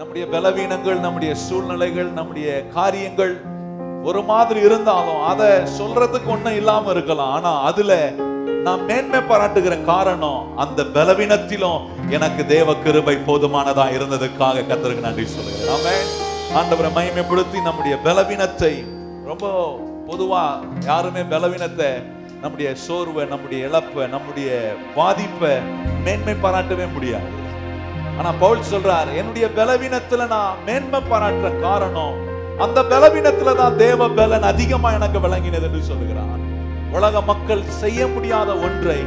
நம்முடைய பலவீனங்கள், நம்முடைய சூழ்நிலைகள், நம்முடைய காரியங்கள் ஒரு மாதிரி இருந்தாலும் அதை சொல்றதுக்கு ஒண்ணும் இல்லாம இருக்கலாம். ஆனா அதுல நான் மேன்மை பாராட்டுகிற காரணம், அந்த பலவீனத்திலும் எனக்கு தேவ கிருபை போதுமானதா இருந்ததுக்காக கர்த்தருக்கு நன்றி சொல்லுகிறேன். ஆமென். ஆண்டவரை மகிமைப்படுத்தி நம்முடைய பலவீனத்தை, ரொம்ப பொதுவா யாருமே பலவீனத்தை, நம்முடைய சோர்வை, நம்முடைய இழப்பை, நம்முடைய பாதிப்பை மேன்மை பாராட்டவே முடியாது. ஆனா பவுல் சொல்றார், என்னுடைய பலவீனத்துல நான் மேன்மை பாராட்டுற காரணம், அந்த பலவீனத்துல தான் தேவ பலன் அதிகமா எனக்கு விளங்கினது என்று சொல்லுகிறார். உலக மக்கள் செய்ய முடியாத ஒன்றை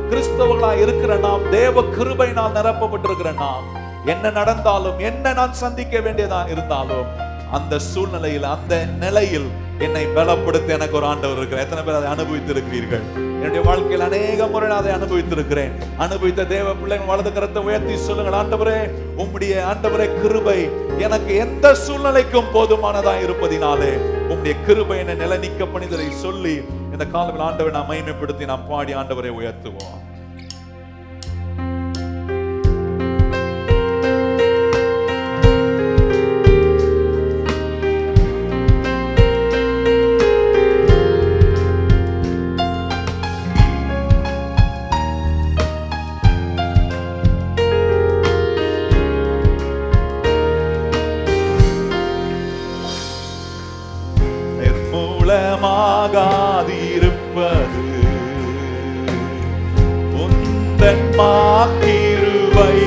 கிறிஸ்தவர்களா இருக்கிற நாம், தேவ கிருபையினால் நிரப்பப்பட்டிருக்கிற நாம், என்ன நடந்தாலும், என்ன நான் சந்திக்க வேண்டியதா இருந்தாலும், அந்த சூழ்நிலையில், அந்த நிலையில் என்னை பலப்படுத்த எனக்கு ஒரு ஆண்டவர் இருக்கிறார். எத்தனை பேர் அதை அனுபவித்திருக்கிறீர்கள்? என்னுடைய வாழ்க்கையில் அநேக முறை அதை அனுபவித்திருக்கிறேன். அனுபவித்த தேவ பிள்ளைகள் வலது கரத்தை உயர்த்தி சொல்லுங்கள், ஆண்டவரே உம்முடைய ஆண்டவரே கிருபை எனக்கு எந்த சூழ்நிலைக்கும் போதுமானதா இருப்பதினாலே உம்முடைய கிருபை என்னை நிலைநிற்க பண்ணியதை சொல்லி இந்த காலத்தில் ஆண்டவரை நாம் மகிமைப்படுத்தி நாம் பாடி ஆண்டவரை உயர்த்துவோம். நிர்மூலமாகாதிருப்பது உந்தன் மாக்கிருபை,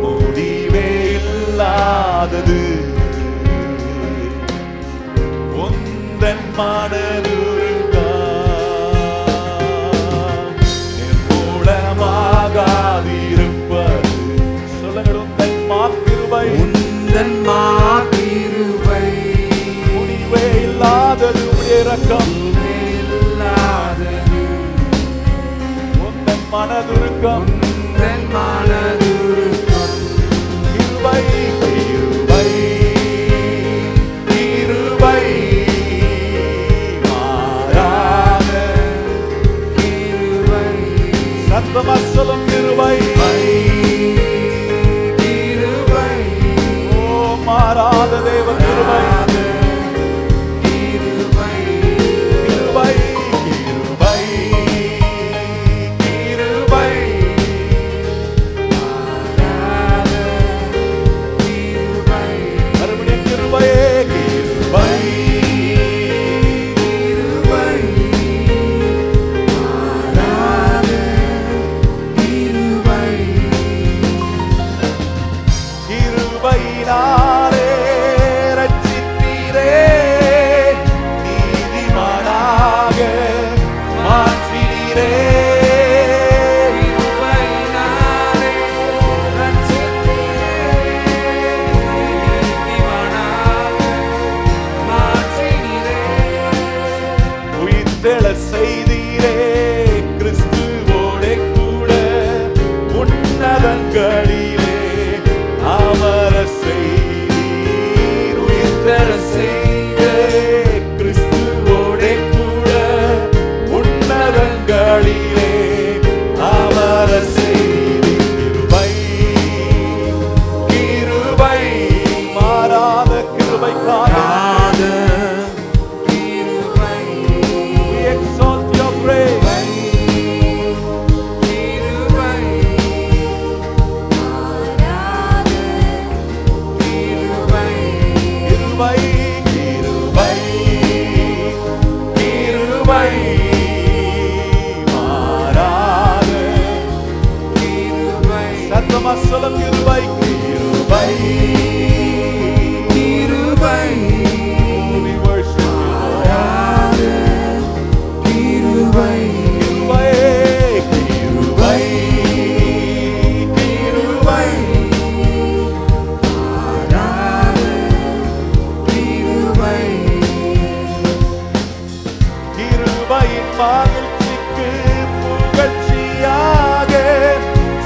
முடிவே இல்லாதது உந்தன் மனதுருக்கம். நிர்மூலமாகாதிருப்பது, சொல்லுங்கள், உந்தன் மாக்கிருபை, உந்தன் மாக்கிருபை, முடிவே இல்லாதது உடைய இரக்கம், உந்தன் மனதுருக்கம், உந்தன் மனதுருக்கம். கிருபை கிருபை கிருபை மாறாத கிருபை, சத்தமா சொல்லும் கிருபை கிருபை, ஓ மாறாத தேவ கிருபை,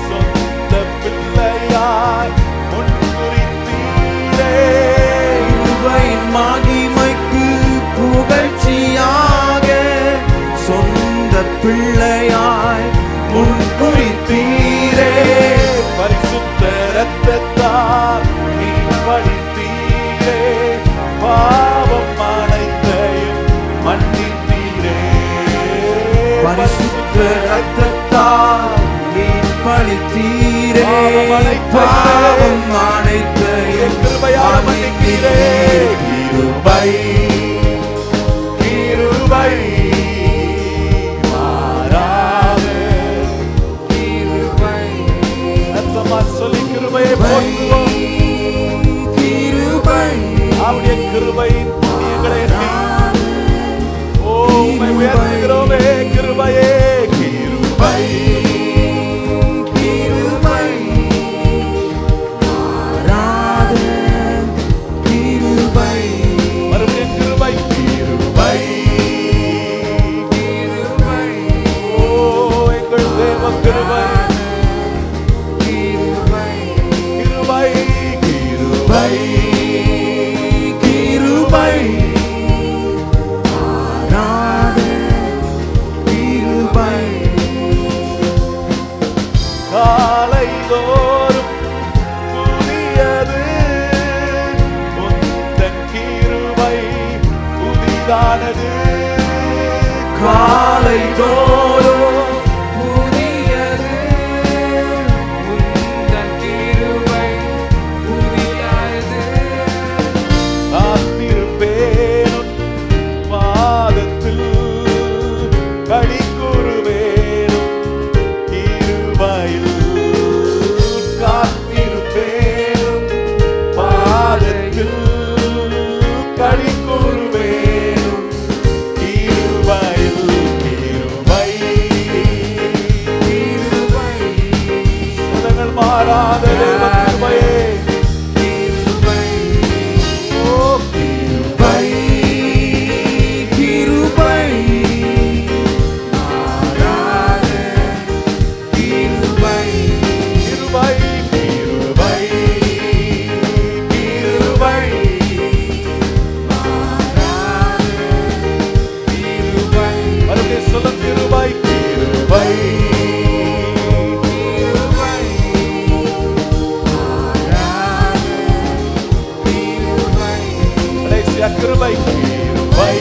சொந்த பிள்ளையாய் முன்குறித்து இரத்தத்தால் நீர் பழித்தீரே, பாவம் அனைத்தையும் மன்னித்தீரே. பரிசுத்த இரத்தத்தால் நீர் பழித்தீரே, பாவம் அனைத்தையும் கிருபையால் மன்னித்தீரே. கிருபை கிருபை மாறாத கிருபை. ரத்தமா சொல்லி கிருபையை போற்றுவோம். கிருபை அவருடைய கிருபையின் புண்ணியங்களை எண்ணி ஓ உம்மை உயர்த்துகிறோமே. கிருபையே கிருபை கிருபை மாறாத கிருபை. மறுபடியும் கிருபை கிருபை கிருபை ஓ எங்கள் தேவ கிருபை கிருபை கிருபை கிருபை கிருபை மாறாத கிருபை. காலைதோறும் புதியது உந்தன் கிருபை புதிதானது. காலைதோறும் புதியது உந்தன் கிருபை புதியது. காத்திருப்பேன் உன் பாதத்தில், களி கூறுவேன் உன் கிருபையில். காத்திருப்பேன் உன் பாதத்தில், களி கூறுவேன் உன் கிருபையில். கிருபை கிருபை சதங்கள் மாறாத தேவ கிருபையே. கிருபை ஓ கிருபை கிருபை மாறாத கிருபை. கிருபை கிருபை கிருபை மாறாத கிருபை. மறுபடியும் சொல்ல கிருபை கிருபை கிருபை மாறாத கிருபை. கடைசியா கிருபை கிருபை